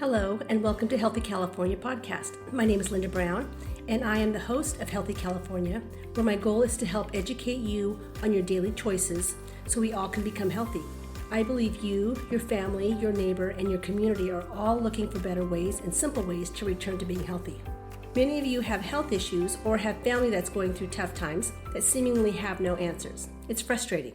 Hello, and welcome to Healthy California podcast. My name is Linda Brown, and I am the host of Healthy California, where my goal is to help educate you on your daily choices so we all can become healthy. I believe you, your family, your neighbor, and your community are all looking for better ways and simple ways to return to being healthy. Many of you have health issues or have family that's going through tough times that seemingly have no answers. It's frustrating.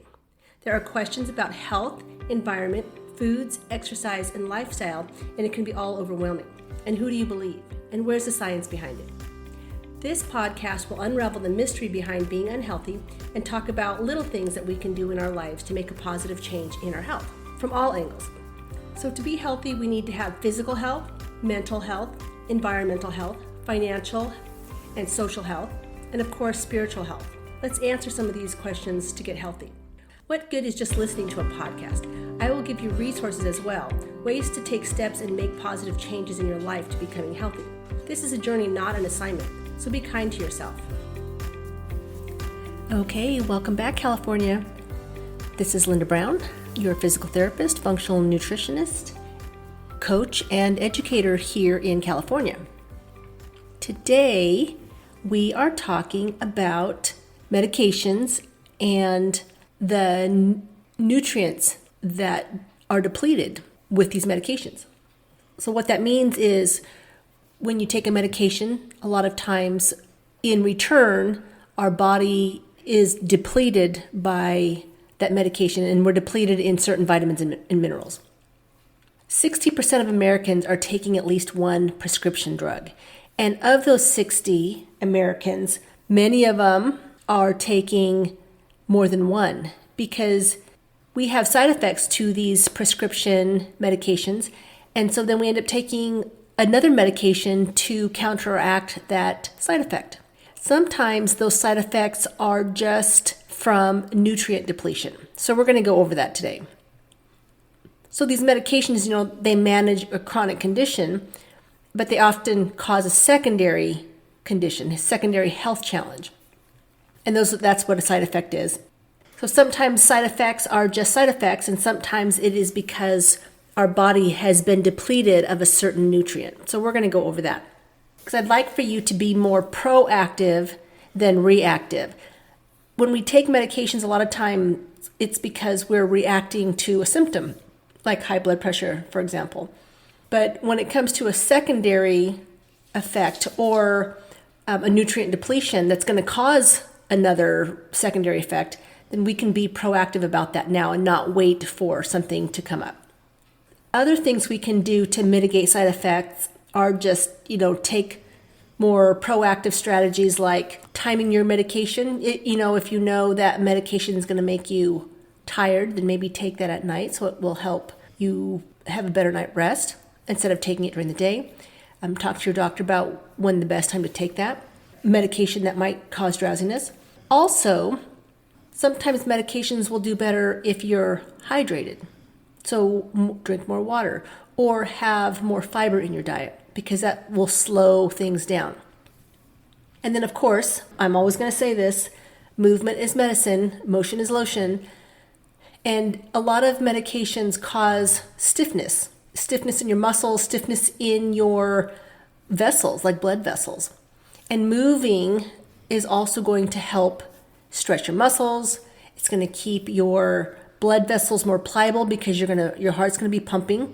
There are questions about health, environment, foods, exercise, and lifestyle, and it can be all overwhelming. And who do you believe? And where's the science behind it? This podcast will unravel the mystery behind being unhealthy and talk about little things that we can do in our lives to make a positive change in our health from all angles. So to be healthy, we need to have physical health, mental health, environmental health, financial and social health, and of course, spiritual health. Let's answer some of these questions to get healthy. What good is just listening to a podcast? I will give you resources as well, ways to take steps and make positive changes in your life to becoming healthy. This is a journey, not an assignment, so be kind to yourself. Okay, welcome back, California. This is Linda Brown, your physical therapist, functional nutritionist, coach, and educator here in California. Today, we are talking about medications and the nutrients that are depleted with these medications. So what that means is when you take a medication, a lot of times in return, our body is depleted by that medication, and we're depleted in certain vitamins and minerals. 60% of Americans are taking at least one prescription drug. And of those 60 Americans, many of them are taking more than one because we have side effects to these prescription medications. And so then we end up taking another medication to counteract that side effect. Sometimes those side effects are just from nutrient depletion. So we're going to go over that today. So these medications, they manage a chronic condition, but they often cause a secondary condition, a secondary health challenge. And that's what a side effect is. So sometimes side effects are just side effects, and sometimes it is because our body has been depleted of a certain nutrient. So we're going to go over that. Because I'd like for you to be more proactive than reactive. When we take medications, a lot of times it's because we're reacting to a symptom, like high blood pressure, for example. But when it comes to a secondary effect or a nutrient depletion that's going to cause another secondary effect, then we can be proactive about that now and not wait for something to come up. Other things we can do to mitigate side effects are just, take more proactive strategies like timing your medication. If you know that medication is going to make you tired, then maybe take that at night so it will help you have a better night rest instead of taking it during the day. Talk to your doctor about when the best time to take that medication that might cause drowsiness. Also, sometimes medications will do better if you're hydrated. So drink more water or have more fiber in your diet because that will slow things down. And then, of course, I'm always going to say this, movement is medicine, motion is lotion. And a lot of medications cause stiffness in your muscles, stiffness in your vessels, like blood vessels. And moving is also going to help stretch your muscles. It's going to keep your blood vessels more pliable because your heart's going to be pumping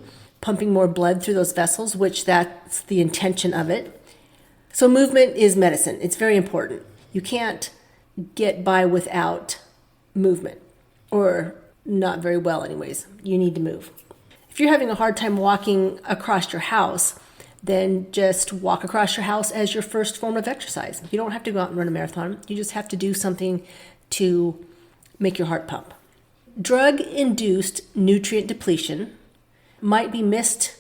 more blood through those vessels, which that's the intention of it. So movement is medicine. It's very important. You can't get by without movement, or not very well anyways. You need to move. If you're having a hard time walking across your house, then just walk across your house as your first form of exercise. You don't have to go out and run a marathon. You just have to do something to make your heart pump. Drug-induced nutrient depletion might be missed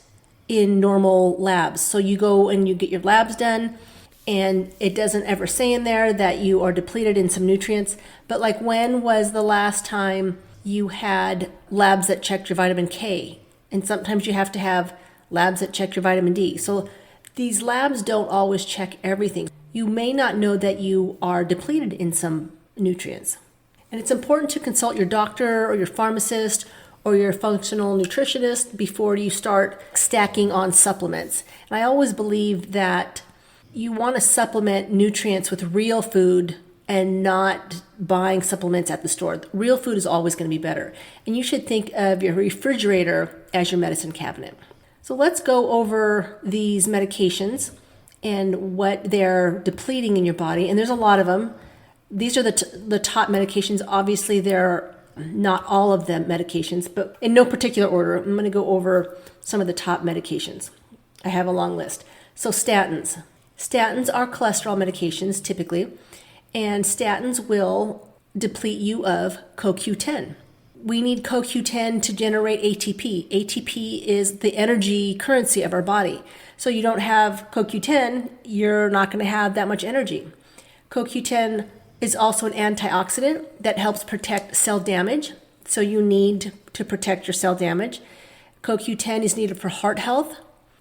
in normal labs. So you go and you get your labs done, and it doesn't ever say in there that you are depleted in some nutrients. But like, when was the last time you had labs that checked your vitamin K? And sometimes you have to have labs that check your vitamin D. So these labs don't always check everything. You may not know that you are depleted in some nutrients. And it's important to consult your doctor or your pharmacist or your functional nutritionist before you start stacking on supplements. And I always believe that you want to supplement nutrients with real food and not buying supplements at the store. Real food is always going to be better. And you should think of your refrigerator as your medicine cabinet. So let's go over these medications and what they're depleting in your body. And there's a lot of them. These are the top medications. Obviously, they're not all of them medications, but in no particular order. I'm going to go over some of the top medications. I have a long list. So statins. Statins are cholesterol medications typically, and statins will deplete you of CoQ10. We need CoQ10 to generate ATP. ATP is the energy currency of our body. So you don't have CoQ10, you're not going to have that much energy. CoQ10 is also an antioxidant that helps protect cell damage. So you need to protect your cell damage. CoQ10 is needed for heart health,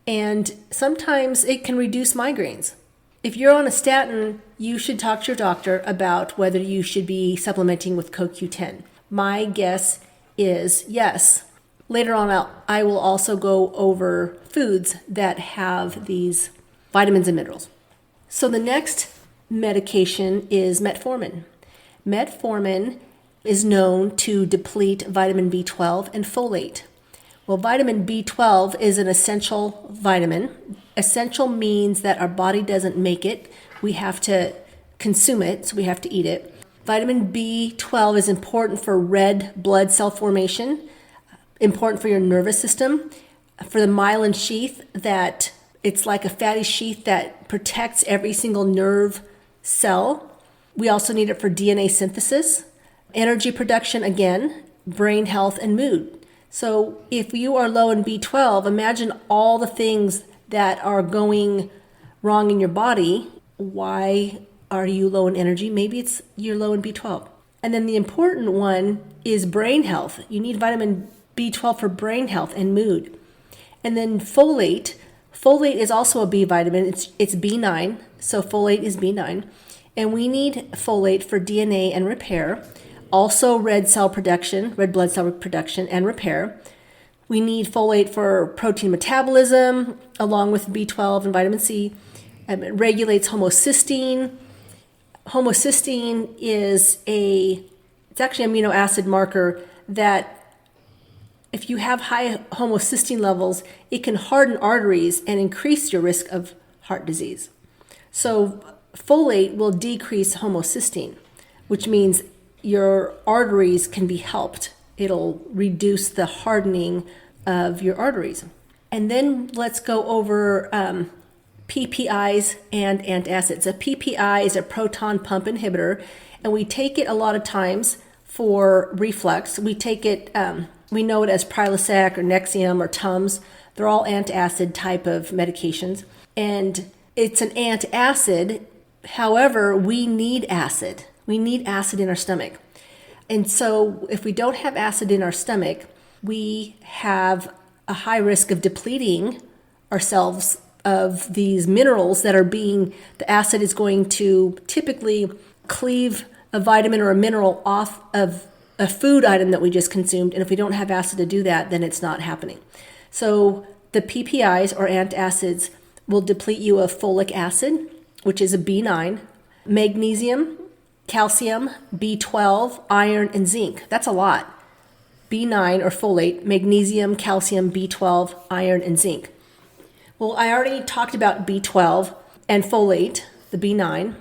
and sometimes it can reduce migraines. If you're on a statin, you should talk to your doctor about whether you should be supplementing with CoQ10. My guess is yes. Later on, I will also go over foods that have these vitamins and minerals. So the next medication is metformin. Metformin is known to deplete vitamin B12 and folate. Well, vitamin B12 is an essential vitamin. Essential means that our body doesn't make it. We have to consume it, so we have to eat it. Vitamin B12 is important for red blood cell formation, important for your nervous system, for the myelin sheath, that it's like a fatty sheath that protects every single nerve cell. We also need it for DNA synthesis, energy production again, brain health, and mood. So if you are low in B12, imagine all the things that are going wrong in your body. Why are you low in energy? Maybe it's you're low in B12. And then the important one is brain health. You need vitamin B12 for brain health and mood. And then folate. Folate is also a B vitamin. It's B9, so folate is B9. And we need folate for DNA and repair. Also red cell production, red blood cell production and repair. We need folate for protein metabolism, along with B12 and vitamin C. It regulates homocysteine. Homocysteine is it's actually an amino acid marker that if you have high homocysteine levels, it can harden arteries and increase your risk of heart disease. So folate will decrease homocysteine, which means your arteries can be helped. It'll reduce the hardening of your arteries. And then let's go over PPIs and antacids. A PPI is a proton pump inhibitor, and we take it a lot of times for reflux. We take it, we know it as Prilosec or Nexium or Tums. They're all antacid type of medications. And it's an antacid. However, we need acid. We need acid in our stomach. And so if we don't have acid in our stomach, we have a high risk of depleting ourselves of these minerals that are the acid is going to typically cleave a vitamin or a mineral off of a food item that we just consumed. And if we don't have acid to do that, then it's not happening. So the PPIs or antacids will deplete you of folic acid, which is a B9, magnesium, calcium, B12, iron, and zinc. That's a lot. B9 or folate, magnesium, calcium, B12, iron, and zinc. Well, I already talked about B12 and folate, the B9,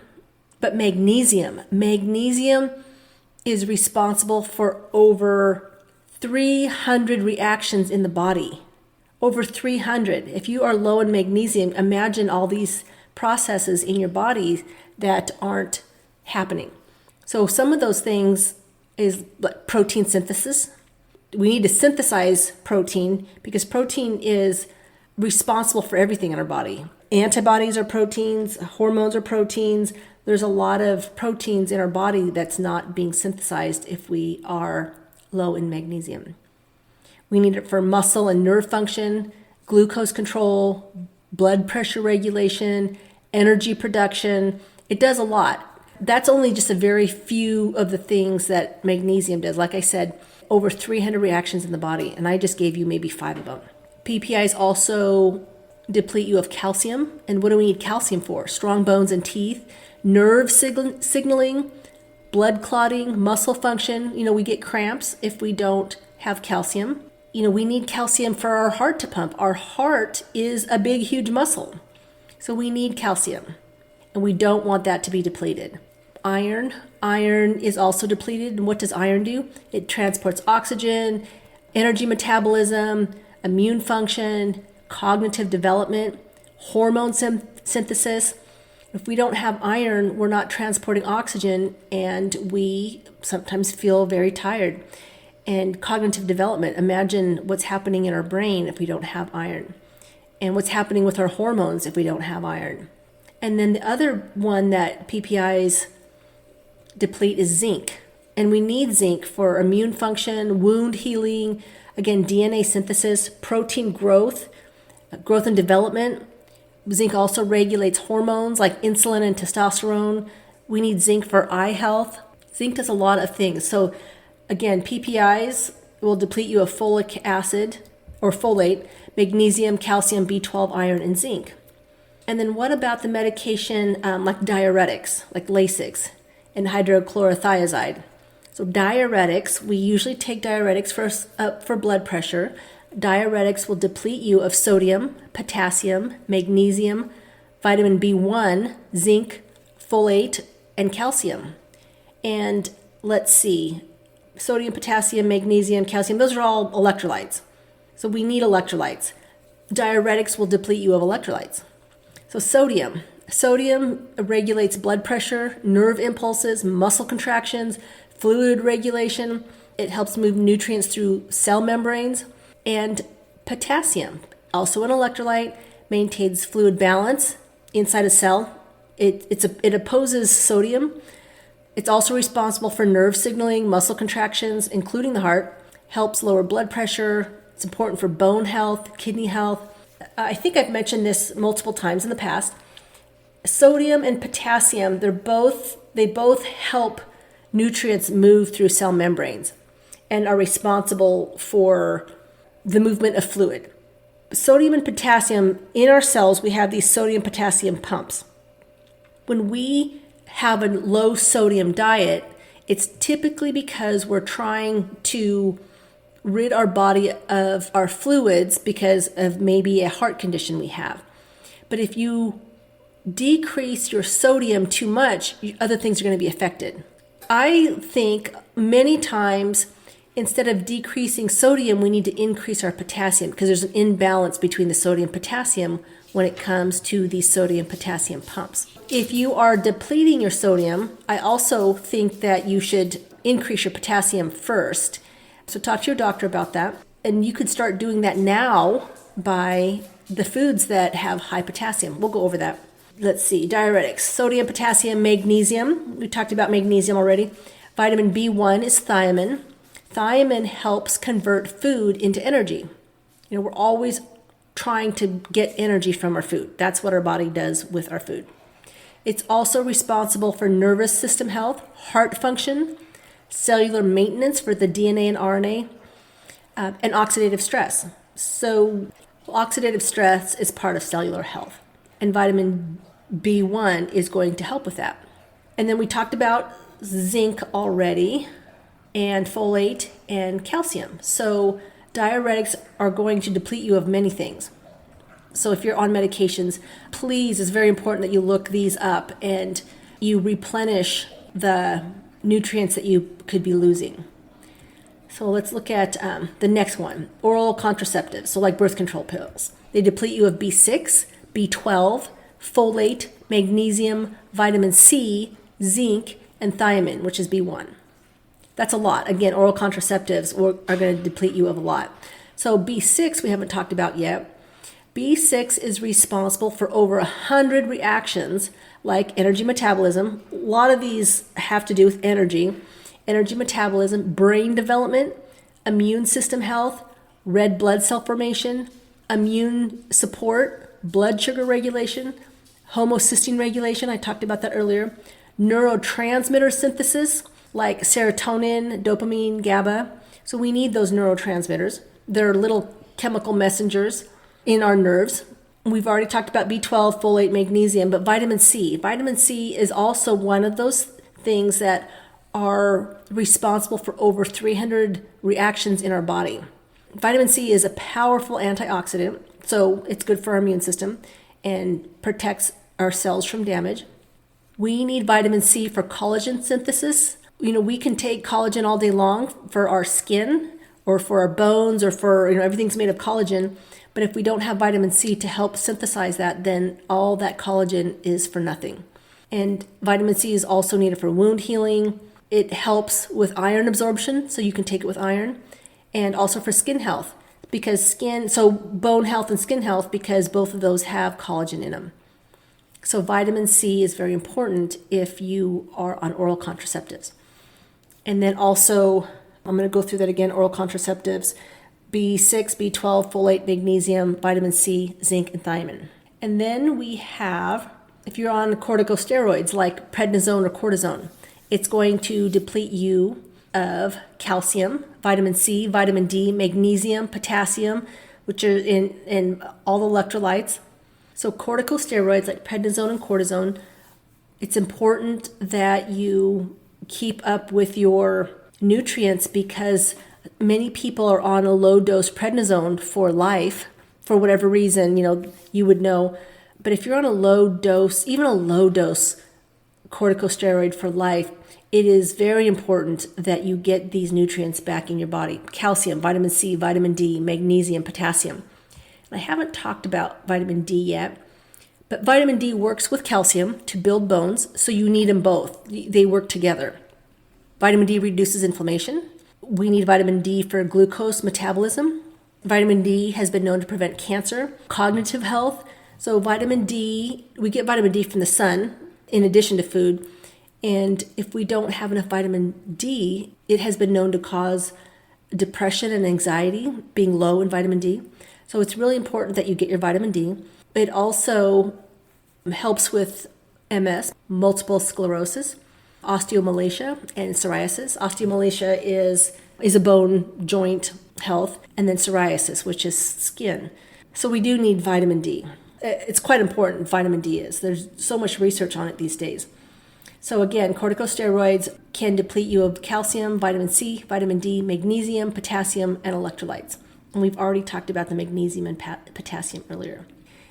but magnesium. Magnesium is responsible for over 300 reactions in the body. Over 300. If you are low in magnesium, imagine all these processes in your body that aren't happening. So some of those things is like protein synthesis. We need to synthesize protein because protein is responsible for everything in our body. Antibodies are proteins, hormones are proteins. There's a lot of proteins in our body that's not being synthesized if we are low in magnesium. We need it for muscle and nerve function, glucose control, blood pressure regulation, energy production. It does a lot. That's only just a very few of the things that magnesium does. Like I said, over 300 reactions in the body, and I just gave you maybe 5 of them. PPIs also deplete you of calcium. And what do we need calcium for? Strong bones and teeth, nerve signaling, blood clotting, muscle function. We get cramps if we don't have calcium. We need calcium for our heart to pump. Our heart is a big, huge muscle. So we need calcium, and we don't want that to be depleted. Iron is also depleted. And what does iron do? It transports oxygen, energy metabolism, immune function, cognitive development, hormone synthesis. If we don't have iron, we're not transporting oxygen, and we sometimes feel very tired. And cognitive development, imagine what's happening in our brain if we don't have iron, and what's happening with our hormones if we don't have iron. And then the other one that PPIs deplete is zinc. And we need zinc for immune function, wound healing, again, DNA synthesis, protein growth and development. Zinc also regulates hormones like insulin and testosterone. We need zinc for eye health. Zinc does a lot of things. So again, PPIs will deplete you of folic acid or folate, magnesium, calcium, B12, iron, and zinc. And then what about the medication like diuretics, like Lasix and hydrochlorothiazide? So diuretics, we usually take diuretics for blood pressure. Diuretics will deplete you of sodium, potassium, magnesium, vitamin B1, zinc, folate, and calcium. And let's see, sodium, potassium, magnesium, calcium, those are all electrolytes. So we need electrolytes. Diuretics will deplete you of electrolytes. So sodium regulates blood pressure, nerve impulses, muscle contractions, fluid regulation. It helps move nutrients through cell membranes. And potassium, also an electrolyte, maintains fluid balance inside a cell. It opposes sodium. It's also responsible for nerve signaling, muscle contractions, including the heart, helps lower blood pressure. It's important for bone health, kidney health. I think I've mentioned this multiple times in the past. Sodium and potassium, they both help nutrients move through cell membranes and are responsible for the movement of fluid. Sodium and potassium, in our cells, we have these sodium-potassium pumps. When we have a low sodium diet, it's typically because we're trying to rid our body of our fluids because of maybe a heart condition we have. But if you decrease your sodium too much, other things are going to be affected. I think many times, instead of decreasing sodium, we need to increase our potassium because there's an imbalance between the sodium and potassium when it comes to these sodium-potassium pumps. If you are depleting your sodium, I also think that you should increase your potassium first. So talk to your doctor about that. And you could start doing that now by the foods that have high potassium. We'll go over that. Let's see, diuretics, sodium, potassium, magnesium. We talked about magnesium already. Vitamin B1 is thiamine. Thiamine helps convert food into energy. We're always trying to get energy from our food. That's what our body does with our food. It's also responsible for nervous system health, heart function, cellular maintenance for the DNA and RNA, and oxidative stress. So oxidative stress is part of cellular health, and vitamin B1 is going to help with that. And then we talked about zinc already, and folate and calcium. So diuretics are going to deplete you of many things. So if you're on medications, please, it's very important that you look these up and you replenish the nutrients that you could be losing. So let's look at the next one, oral contraceptives, so like birth control pills. They deplete you of B6, B12, folate, magnesium, vitamin C, zinc, and thiamine, which is B1. That's a lot. Again, oral contraceptives are going to deplete you of a lot. So B6 we haven't talked about yet. B6 is responsible for over 100 reactions like energy metabolism. A lot of these have to do with energy metabolism, brain development, immune system health, red blood cell formation, immune support, blood sugar regulation, homocysteine regulation, I talked about that earlier, neurotransmitter synthesis like serotonin, dopamine, GABA. So we need those neurotransmitters. They're little chemical messengers in our nerves. We've already talked about B12, folate, magnesium, but vitamin C. Vitamin C is also one of those things that are responsible for over 300 reactions in our body. Vitamin C is a powerful antioxidant, so it's good for our immune system and protects our cells from damage. We need vitamin C for collagen synthesis. We can take collagen all day long for our skin or for our bones or for, everything's made of collagen. But if we don't have vitamin C to help synthesize that, then all that collagen is for nothing. And vitamin C is also needed for wound healing. It helps with iron absorption, so you can take it with iron. And also for skin health, so bone health and skin health, because both of those have collagen in them. So vitamin C is very important if you are on oral contraceptives. And then also, I'm going to go through that again, oral contraceptives, B6, B12, folate, magnesium, vitamin C, zinc, and thiamine. And then we have, if you're on corticosteroids like prednisone or cortisone, it's going to deplete you of calcium, vitamin C, vitamin D, magnesium, potassium, which are in all the electrolytes. So corticosteroids like prednisone and cortisone, it's important that you keep up with your nutrients because many people are on a low dose prednisone for life for whatever reason, you would know. But if you're on a low dose, even a low dose corticosteroid for life, it is very important that you get these nutrients back in your body. Calcium, vitamin C, vitamin D, magnesium, potassium. I haven't talked about vitamin D yet, but vitamin D works with calcium to build bones, so you need them both. They work together. Vitamin D reduces inflammation. We need vitamin D for glucose metabolism. Vitamin D has been known to prevent cancer, cognitive health. So vitamin D, we get vitamin D from the sun in addition to food. And if we don't have enough vitamin D, it has been known to cause depression and anxiety, being low in vitamin D. So it's really important that you get your vitamin D. It also helps with MS, multiple sclerosis, osteomalacia, and psoriasis. Osteomalacia is a bone joint health, and then psoriasis, which is skin. So we do need vitamin D. It's quite important, vitamin D is. There's so much research on it these days. So again, corticosteroids can deplete you of calcium, vitamin C, vitamin D, magnesium, potassium, and electrolytes. And we've already talked about the magnesium and potassium earlier.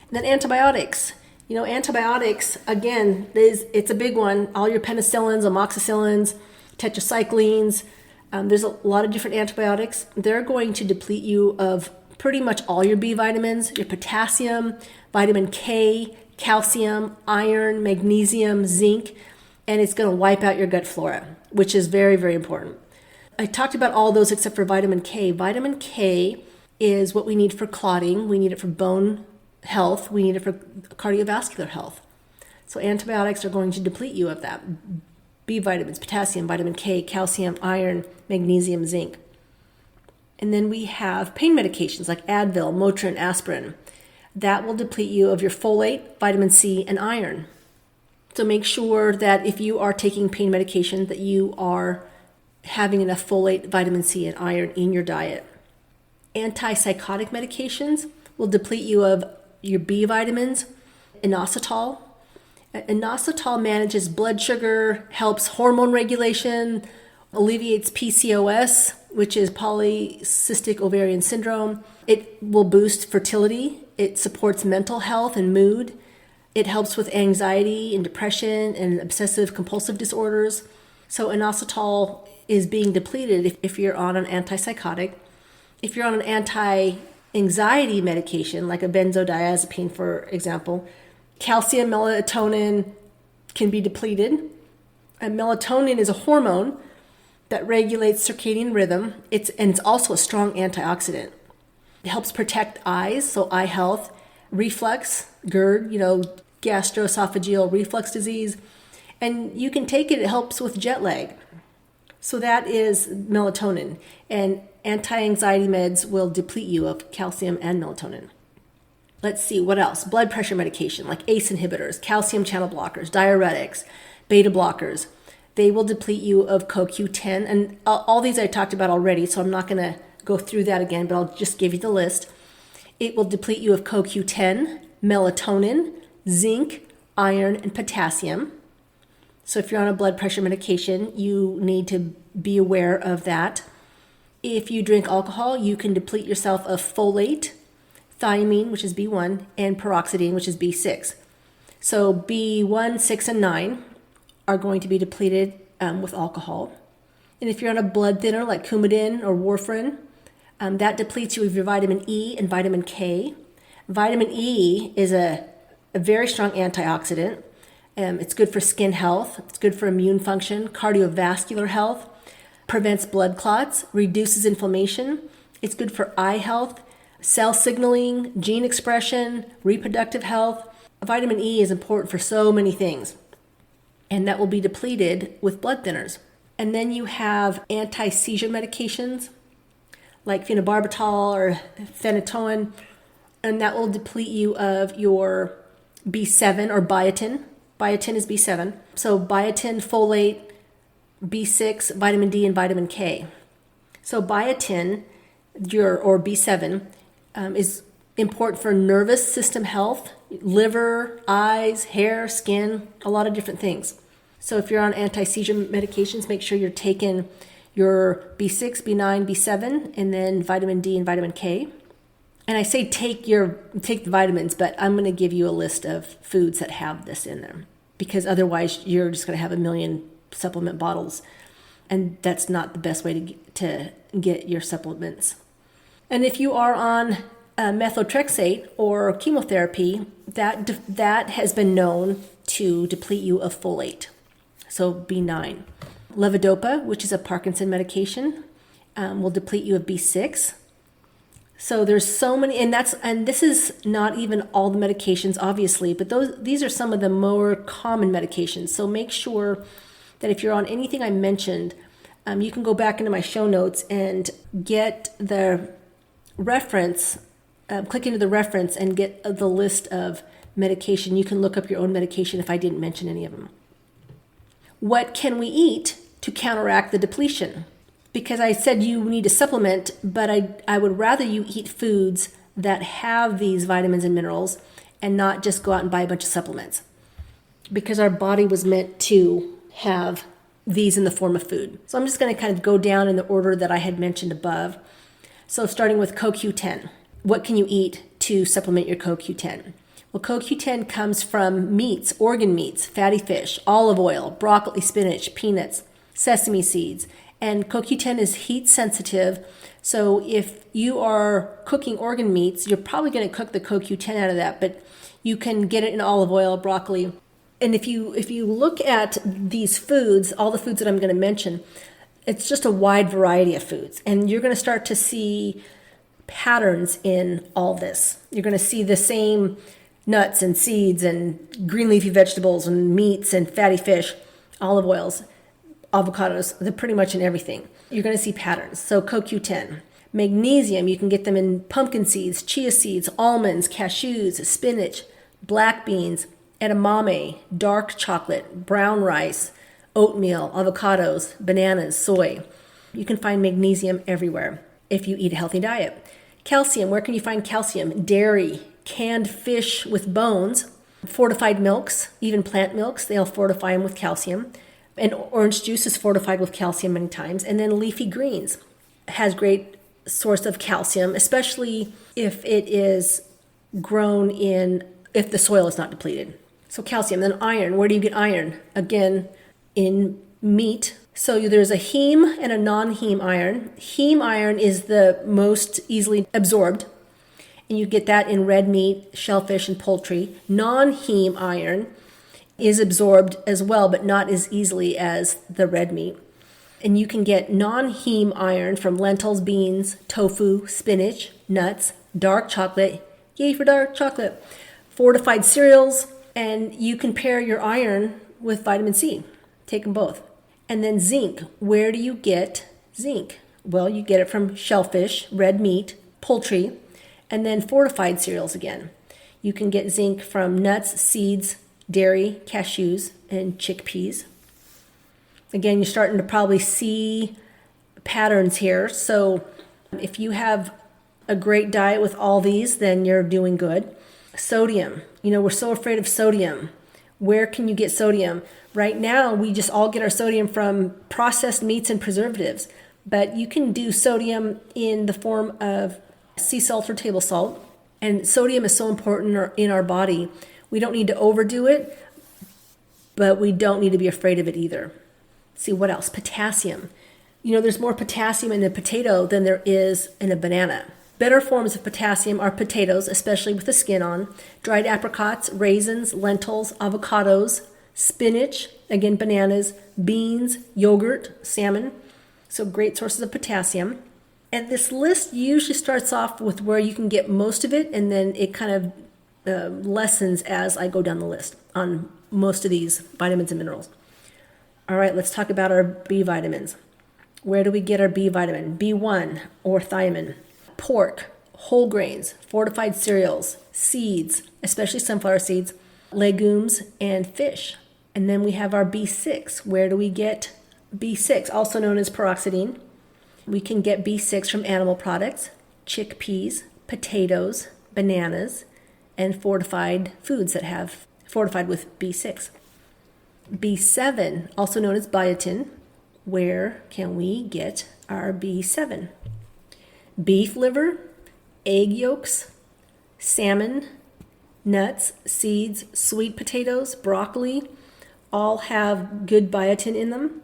And then antibiotics. Antibiotics, again, it's a big one. All your penicillins, amoxicillins, tetracyclines, there's a lot of different antibiotics. They're going to deplete you of pretty much all your B vitamins, your potassium, vitamin K, calcium, iron, magnesium, zinc, and it's going to wipe out your gut flora, which is very, very important. I talked about all those except for vitamin K. Vitamin K is what we need for clotting. We need it for bone health. We need it for cardiovascular health. So antibiotics are going to deplete you of that. B vitamins, potassium, vitamin K, calcium, iron, magnesium, zinc. And then we have pain medications like Advil, Motrin, aspirin. That will deplete you of your folate, vitamin C, and iron. So make sure that if you are taking pain medication that you are having enough folate, vitamin C, and iron in your diet. Antipsychotic medications will deplete you of your B vitamins, inositol. Inositol manages blood sugar, helps hormone regulation, alleviates PCOS, which is polycystic ovarian syndrome. It will boost fertility. It supports mental health and mood. It helps with anxiety and depression and obsessive compulsive disorders. So inositol is being depleted if you're on an antipsychotic. If you're on an anti-anxiety medication, like a benzodiazepine, for example, calcium, melatonin can be depleted. And melatonin is a hormone that regulates circadian rhythm. It's also a strong antioxidant. It helps protect eyes, so eye health, reflux, GERD, gastroesophageal reflux disease. And you can take it, it helps with jet lag. So that is melatonin. And anti-anxiety meds will deplete you of calcium and melatonin. Let's see, what else? Blood pressure medication like ACE inhibitors, calcium channel blockers, diuretics, beta blockers. they will deplete you of CoQ10. And all these I talked about already, so I'm not going to go through that again, but I'll just give you the list. It will deplete you of CoQ10, melatonin, zinc, iron, and potassium. So if you're on a blood pressure medication, you need to be aware of that. If you drink alcohol, you can deplete yourself of folate, thiamine, which is B1, and peroxidine, which is B6. So B1, 6, and 9 are going to be depleted with alcohol. And if you're on a blood thinner like Coumadin or warfarin, that depletes you of your vitamin E and vitamin K. Vitamin E is a very strong antioxidant. It's good for skin health. It's good for immune function, cardiovascular health, prevents blood clots, reduces inflammation. It's good for eye health, cell signaling, gene expression, reproductive health. Vitamin E is important for so many things, and that will be depleted with blood thinners. And then you have anti-seizure medications like phenobarbital or phenytoin, and that will deplete you of your B7 or biotin. Biotin is B7. So biotin, folate, B6, vitamin D, and vitamin K. So biotin, or B7, is important for nervous system health, liver, eyes, hair, skin, a lot of different things. So if you're on anti-seizure medications, make sure you're taking your B6, B9, B7, and then vitamin D and vitamin K. And I say take the vitamins, but I'm going to give you a list of foods that have this in them, because otherwise you're just going to have a million supplement bottles, and that's not the best way to get your supplements. And if you are on methotrexate or chemotherapy, that has been known to deplete you of folate. So B9. Levodopa, which is a Parkinson medication, will deplete you of B6. So there's so many, and this is not even all the medications, obviously, but these are some of the more common medications. So make sure that if you're on anything I mentioned, you can go back into my show notes and get the reference, click into the reference and get the list of medication. You can look up your own medication if I didn't mention any of them. What can we eat to counteract the depletion? Because I said you need to supplement, but I would rather you eat foods that have these vitamins and minerals and not just go out and buy a bunch of supplements. Because our body was meant to have these in the form of food. So I'm just going to kind of go down in the order that I had mentioned above. So starting with CoQ10. What can you eat to supplement your CoQ10? Well, CoQ10 comes from meats, organ meats, fatty fish, olive oil, broccoli, spinach, peanuts, sesame seeds. And CoQ10 is heat sensitive. So if you are cooking organ meats, you're probably going to cook the CoQ10 out of that, but you can get it in olive oil, broccoli. And if you look at these foods, all the foods that I'm going to mention, it's just a wide variety of foods. And you're going to start to see patterns in all this. You're going to see the same nuts and seeds and green leafy vegetables and meats and fatty fish, olive oils, avocados, they're pretty much in everything. You're going to see patterns. So CoQ10. Magnesium, you can get them in pumpkin seeds, chia seeds, almonds, cashews, spinach, black beans, edamame, dark chocolate, brown rice, oatmeal, avocados, bananas, soy. You can find magnesium everywhere if you eat a healthy diet. Calcium, where can you find calcium? Dairy, canned fish with bones, fortified milks, even plant milks, they'll fortify them with calcium. And orange juice is fortified with calcium many times. And then leafy greens has great source of calcium, especially if it is grown if the soil is not depleted. So calcium. Then iron. Where do you get iron? Again, in meat. So there's a heme and a non-heme iron. Heme iron is the most easily absorbed, and you get that in red meat, shellfish, and poultry. Non-heme iron is absorbed as well, but not as easily as the red meat. And you can get non-heme iron from lentils, beans, tofu, spinach, nuts, dark chocolate, yay for dark chocolate, fortified cereals, and you can pair your iron with vitamin C. Take them both. And then zinc. Where do you get zinc? Well, you get it from shellfish, red meat, poultry, and then fortified cereals again. You can get zinc from nuts, seeds, dairy, cashews, and chickpeas. Again, you're starting to probably see patterns here. So if you have a great diet with all these, then you're doing good. Sodium. We're so afraid of sodium. Where can you get sodium? Right now, we just all get our sodium from processed meats and preservatives. But you can do sodium in the form of sea salt or table salt. And sodium is so important in our body. We don't need to overdo it, but we don't need to be afraid of it either. See, what else? Potassium. There's more potassium in a potato than there is in a banana. Better forms of potassium are potatoes, especially with the skin on, dried apricots, raisins, lentils, avocados, spinach, again, bananas, beans, yogurt, salmon. So great sources of potassium. And this list usually starts off with where you can get most of it, and then it kind of lessens as I go down the list on most of these vitamins and minerals. All right, let's talk about our B vitamins. Where do we get our B vitamin? B1 or thiamine. Pork, whole grains, fortified cereals, seeds, especially sunflower seeds, legumes, and fish. And then we have our B6. Where do we get B6, also known as peroxidine? We can get B6 from animal products, chickpeas, potatoes, bananas, and fortified foods that have fortified with B6. B7, also known as biotin. Where can we get our B7? Beef liver, egg yolks, salmon, nuts, seeds, sweet potatoes, broccoli, all have good biotin in them.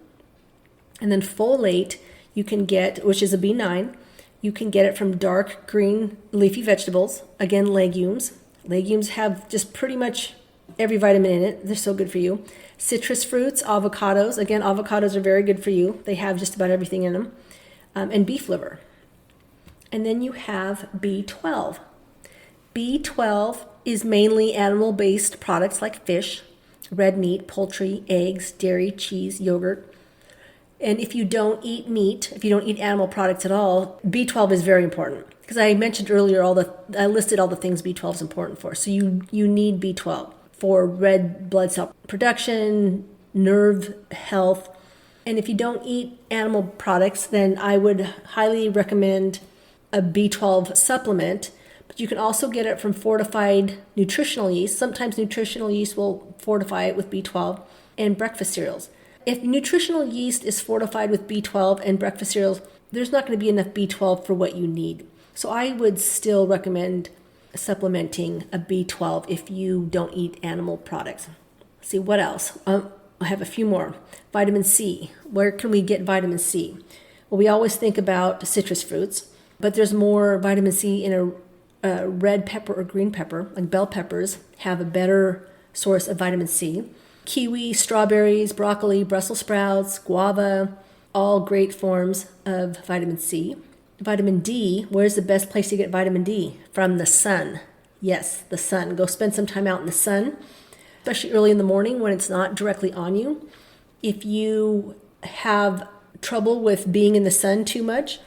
And then folate you can get, which is a B9, you can get it from dark green leafy vegetables, again, legumes. Legumes have just pretty much every vitamin in it. They're so good for you. Citrus fruits, avocados. Again, avocados are very good for you. They have just about everything in them. And beef liver. And then you have B12. B12 is mainly animal-based products like fish, red meat, poultry, eggs, dairy, cheese, yogurt. And if you don't eat meat, if you don't eat animal products at all, B12 is very important. Because I mentioned earlier, I listed all the things B12 is important for. So you need B12 for red blood cell production, nerve health. And if you don't eat animal products, then I would highly recommend a B12 supplement. But you can also get it from fortified nutritional yeast. Sometimes nutritional yeast will fortify it with B12 and breakfast cereals. If nutritional yeast is fortified with B12 and breakfast cereals, there's not going to be enough B12 for what you need. So I would still recommend supplementing a B12 if you don't eat animal products. Let's see, what else? I have a few more. Vitamin C. Where can we get vitamin C? Well, we always think about citrus fruits, but there's more vitamin C in a red pepper or green pepper, like bell peppers, have a better source of vitamin C. Kiwi, strawberries, broccoli, Brussels sprouts, guava, all great forms of vitamin C. Vitamin D, where's the best place to get vitamin D? From the sun. Yes, the sun. Go spend some time out in the sun, especially early in the morning when it's not directly on you. If you have trouble with being in the sun too much,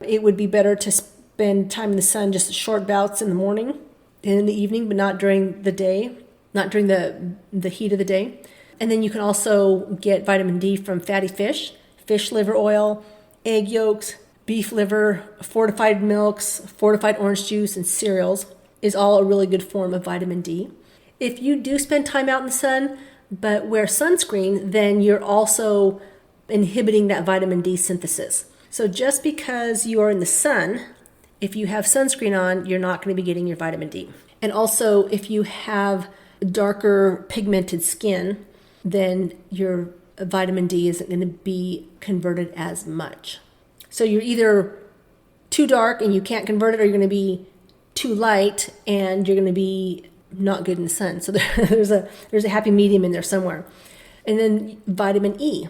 it would be better to spend time in the sun, just short bouts in the morning and in the evening, but not during the day, not during the heat of the day. And then you can also get vitamin D from fatty fish, fish liver oil, egg yolks, beef liver, fortified milks, fortified orange juice, and cereals is all a really good form of vitamin D. If you do spend time out in the sun, but wear sunscreen, then you're also inhibiting that vitamin D synthesis. So just because you are in the sun, if you have sunscreen on, you're not going to be getting your vitamin D. And also, if you have darker pigmented skin, then your vitamin D isn't going to be converted as much. So you're either too dark and you can't convert it, or you're going to be too light and you're going to be not good in the sun. So there's a happy medium in there somewhere. And then vitamin E.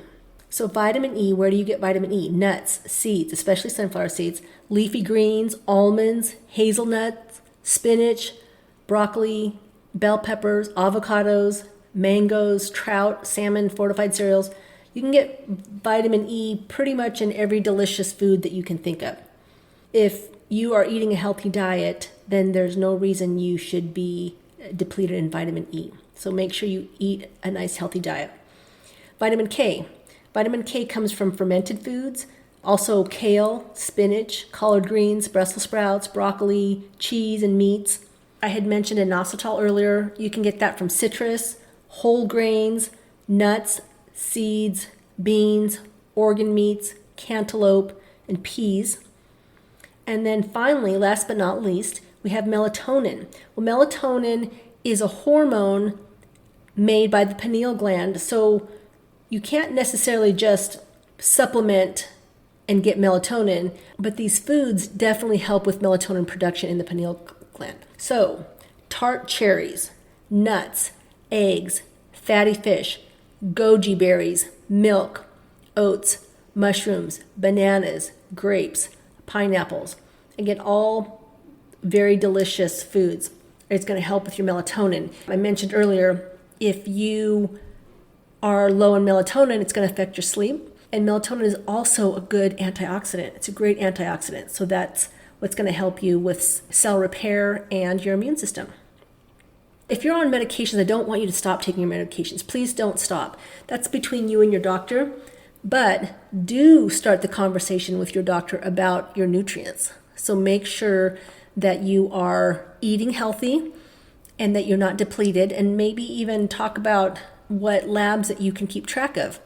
So vitamin E, where do you get vitamin E? Nuts, seeds, especially sunflower seeds, leafy greens, almonds, hazelnuts, spinach, broccoli, bell peppers, avocados, mangoes, trout, salmon, fortified cereals. You can get vitamin E pretty much in every delicious food that you can think of. If you are eating a healthy diet, then there's no reason you should be depleted in vitamin E. So make sure you eat a nice healthy diet. Vitamin K. Vitamin K comes from fermented foods, also kale, spinach, collard greens, Brussels sprouts, broccoli, cheese, and meats. I had mentioned inositol earlier. You can get that from citrus, whole grains, nuts, seeds, beans, organ meats, cantaloupe, and peas. And then finally, last but not least, we have melatonin. Well, melatonin is a hormone made by the pineal gland, so you can't necessarily just supplement and get melatonin, but these foods definitely help with melatonin production in the pineal gland. So, tart cherries, nuts, eggs, fatty fish, goji berries, milk, oats, mushrooms, bananas, grapes, pineapples. Again, all very delicious foods. It's going to help with your melatonin. I mentioned earlier, if you are low in melatonin, it's going to affect your sleep. And melatonin is also a good antioxidant. It's a great antioxidant. So that's what's going to help you with cell repair and your immune system. If you're on medications, I don't want you to stop taking your medications. Please don't stop. That's between you and your doctor. But do start the conversation with your doctor about your nutrients. So make sure that you are eating healthy and that you're not depleted, and maybe even talk about what labs that you can keep track of.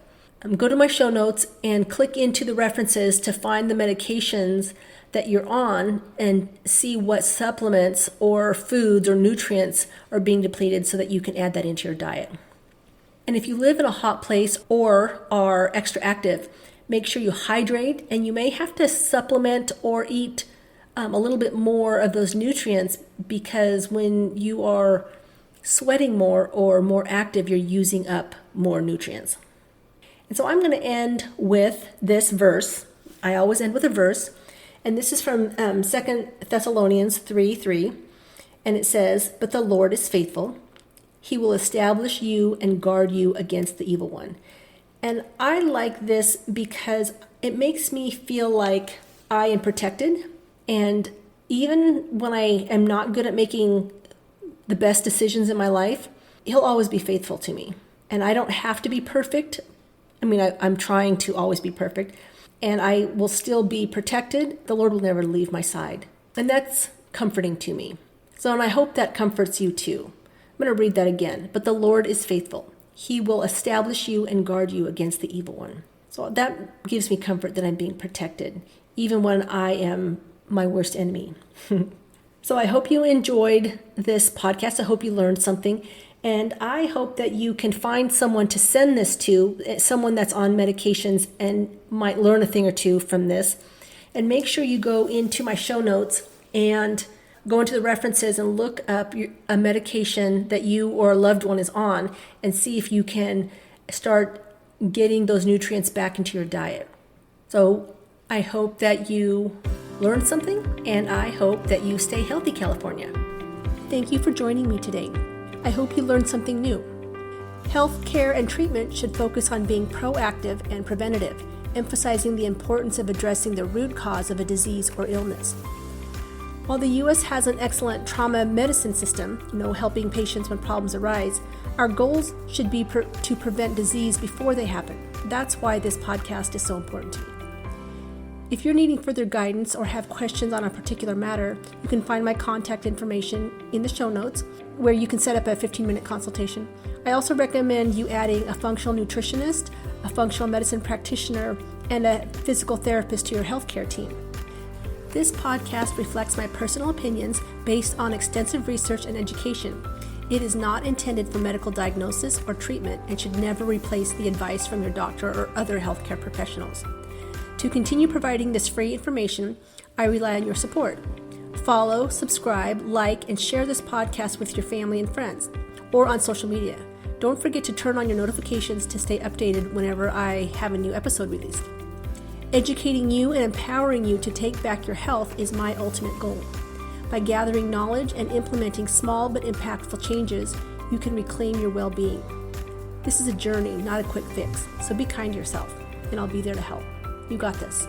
Go to my show notes and click into the references to find the medications that you're on and see what supplements or foods or nutrients are being depleted so that you can add that into your diet. And if you live in a hot place or are extra active, make sure you hydrate, and you may have to supplement or eat a little bit more of those nutrients, because when you are sweating more or more active, you're using up more nutrients. And so I'm going to end with this verse. I always end with a verse. And this is from 2 Thessalonians 3:3. And it says, "But the Lord is faithful. He will establish you and guard you against the evil one." And I like this because it makes me feel like I am protected. And even when I am not good at making the best decisions in my life, He'll always be faithful to me. And I don't have to be perfect. I mean, I'm trying to always be perfect. And I will still be protected. The Lord will never leave my side. And that's comforting to me. So, and I hope that comforts you too. I'm going to read that again. "But the Lord is faithful. He will establish you and guard you against the evil one." So that gives me comfort that I'm being protected, even when I am my worst enemy. So I hope you enjoyed this podcast. I hope you learned something. And I hope that you can find someone to send this to, someone that's on medications and might learn a thing or two from this. And make sure you go into my show notes and go into the references and look up a medication that you or a loved one is on, and see if you can start getting those nutrients back into your diet. So I hope that you learned something, and I hope that you stay healthy, California. Thank you for joining me today. I hope you learned something new. Health care and treatment should focus on being proactive and preventative, emphasizing the importance of addressing the root cause of a disease or illness. While the U.S. has an excellent trauma medicine system, helping patients when problems arise, our goals should be to prevent disease before they happen. That's why this podcast is so important to me. If you're needing further guidance or have questions on a particular matter, you can find my contact information in the show notes, where you can set up a 15-minute consultation. I also recommend you adding a functional nutritionist, a functional medicine practitioner, and a physical therapist to your healthcare team. This podcast reflects my personal opinions based on extensive research and education. It is not intended for medical diagnosis or treatment and should never replace the advice from your doctor or other healthcare professionals. To continue providing this free information, I rely on your support. Follow, subscribe, like, and share this podcast with your family and friends, or on social media. Don't forget to turn on your notifications to stay updated whenever I have a new episode released. Educating you and empowering you to take back your health is my ultimate goal. By gathering knowledge and implementing small but impactful changes, you can reclaim your well-being. This is a journey, not a quick fix, so be kind to yourself, and I'll be there to help. You got this.